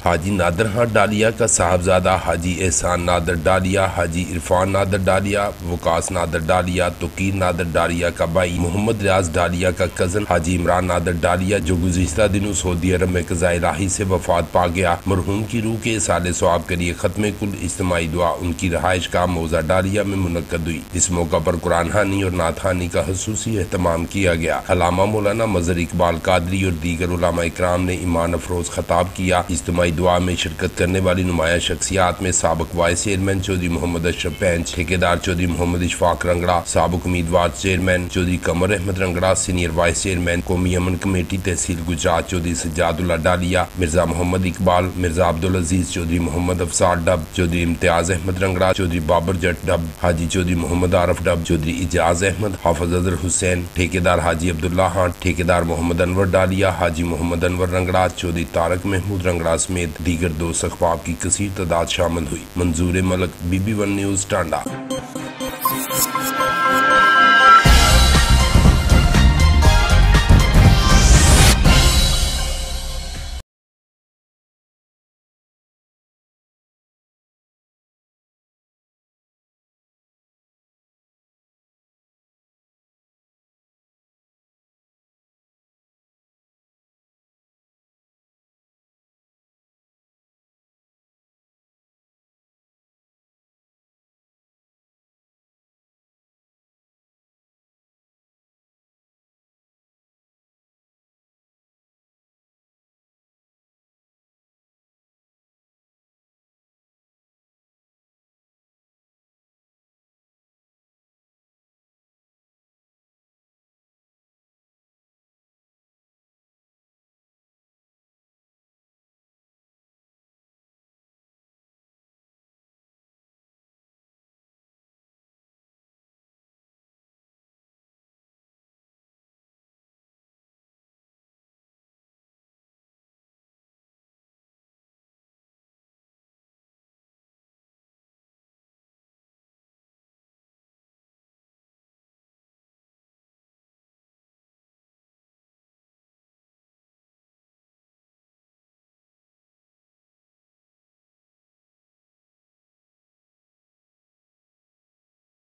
हाजी नादर खान डालिया का साहबजादा हाजी एहसान नादर डालिया, हाजी इरफान नादर डालिया, वकास नादर डालिया, तोकीर नादर डालिया का भाई मोहम्मद रियाज डालिया का कजन हाजी इमरान नादर डालिया, जो गुज़िश्ता दिनों सऊदी अरब में क़ज़ाए इलाही से वफात पा गया। मरहूम की रूह के साले सवाब के लिए खत्म कुल इज्तिमाई दुआ उनकी रहाइश का मौज़ा डालिया में मुनक्कद हुई। इस मौका पर कुरान हानी और नात हानी का खसूसी एहतमाम किया गया। अल्लामा मौलाना मज़हर इकबाल कादरी और दीगर उलमा इकराम ने ईमान अफरोज खताब किया। इज्तिमाई दुआ में शिरकत करने वाली नुमाया शख्सियात में साबिक वाइस चेयरमैन चौधरी मोहम्मद अशरफ पैंच, ठेकेदार चौधरी मोहम्मद इशफाक रंगड़ा, साबिक उम्मीदवार chairman Chaudhary Qamar Ahmad Rangra, senior vice chairman कौमी अमन कमेटी तहसील गुजरात चौधरी सज्जादुल्ला डालिया, मिर्जा मोहम्मद इकबाल, मिर्जा अब्दुल अजीज चौधरी मोहम्मद अफसार डब, चौधरी इम्तियाज अहमद रंगड़ा, चौधरी बाबर जट डब, हाजी चौधरी मोहम्मद आरफ डब, चौधरी इजाज अहमद, हाफिज अजहर हुसैन, ठेकेदार हाजी अब्दुल्ला खान, ठेकेदार मोहम्मद अनवर डालिया, हाजी मोहम्मद अनवर रंगड़ा, चौधरी तारक महमूद रंगड़ा समेत दीगर दोस्त अखबाब की कसीर तादाद शामिल हुई। मंजूर मलक, BB1 न्यूज़, टांडा।